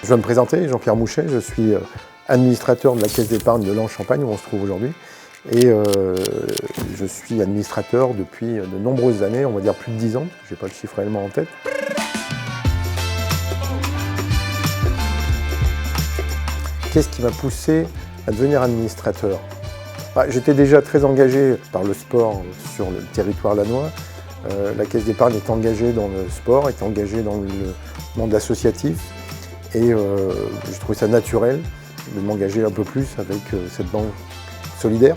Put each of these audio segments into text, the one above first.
Je vais me présenter, Jean-Pierre Mouchet, je suis administrateur de la Caisse d'épargne de Lens-Champagne où on se trouve aujourd'hui. Et je suis administrateur depuis de nombreuses années, on va dire plus de 10 ans, je n'ai pas le chiffre réellement en tête. Qu'est-ce qui m'a poussé à devenir administrateur ? J'étais déjà très engagé par le sport sur le territoire lannois. La Caisse d'épargne est engagée dans le sport, est engagée dans le monde associatif. Et je trouvais ça naturel de m'engager un peu plus avec cette banque solidaire.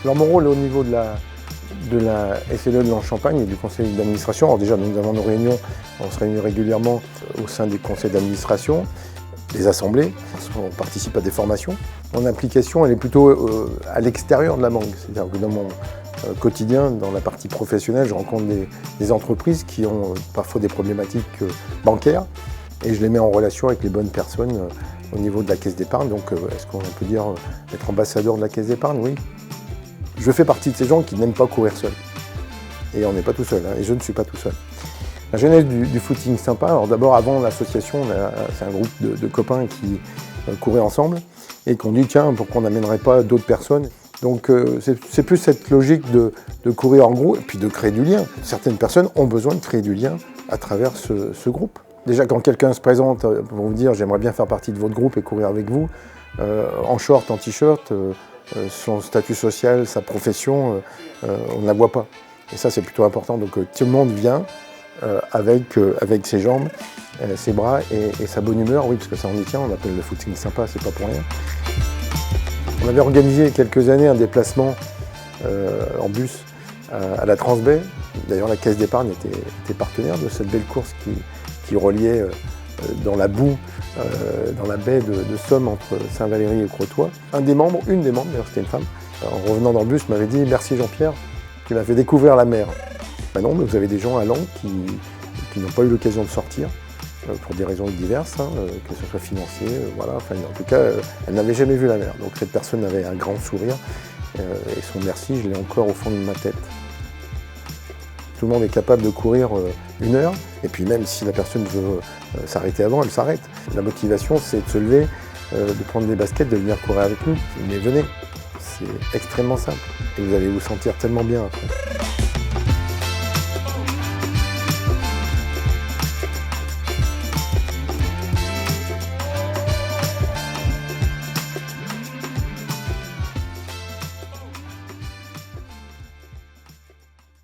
Alors mon rôle au niveau de la SLE de Lens-Champagne et du conseil d'administration, alors déjà nous avons nos réunions, on se réunit régulièrement au sein des conseils d'administration, des assemblées, on participe à des formations. Mon implication elle est plutôt à l'extérieur de la banque, c'est-à-dire que dans mon quotidien, dans la partie professionnelle, je rencontre des entreprises qui ont parfois des problématiques bancaires et je les mets en relation avec les bonnes personnes au niveau de la caisse d'épargne. Donc est-ce qu'on peut dire être ambassadeur de la caisse d'épargne? Oui. Je fais partie de ces gens qui n'aiment pas courir seul. Et on n'est pas tout seul, hein, et je ne suis pas tout seul. La genèse du footing sympa, alors d'abord avant l'association, c'est un groupe de copains qui couraient ensemble et qu'on dit tiens, pourquoi on n'amènerait pas d'autres personnes? Donc c'est plus cette logique de courir en groupe et puis de créer du lien. Certaines personnes ont besoin de créer du lien à travers ce groupe. Déjà quand quelqu'un se présente pour vous dire j'aimerais bien faire partie de votre groupe et courir avec vous, en short, en t-shirt, son statut social, sa profession, on ne la voit pas. Et ça c'est plutôt important, donc tout le monde vient avec ses jambes, ses bras et sa bonne humeur, oui parce que ça on y tient, on appelle le footing sympa, c'est pas pour rien. On avait organisé il y a quelques années un déplacement en bus à la Transbaie. D'ailleurs la Caisse d'épargne était partenaire de cette belle course qui reliait dans la boue, dans la baie de Somme entre Saint-Valery et Crotoy. Une des membres, d'ailleurs c'était une femme, en revenant dans le bus m'avait dit « Merci Jean-Pierre, tu m'as fait découvrir la mer ». Ben non, mais vous avez des gens à Lens qui n'ont pas eu l'occasion de sortir, pour des raisons diverses, que ce soit financier, voilà. Enfin, en tout cas, elle n'avait jamais vu la mer. Donc cette personne avait un grand sourire, et son merci, je l'ai encore au fond de ma tête. Tout le monde est capable de courir 1 heure, et puis même si la personne veut s'arrêter avant, elle s'arrête. La motivation, c'est de se lever, de prendre des baskets, de venir courir avec nous. Mais venez, c'est extrêmement simple, et vous allez vous sentir tellement bien après.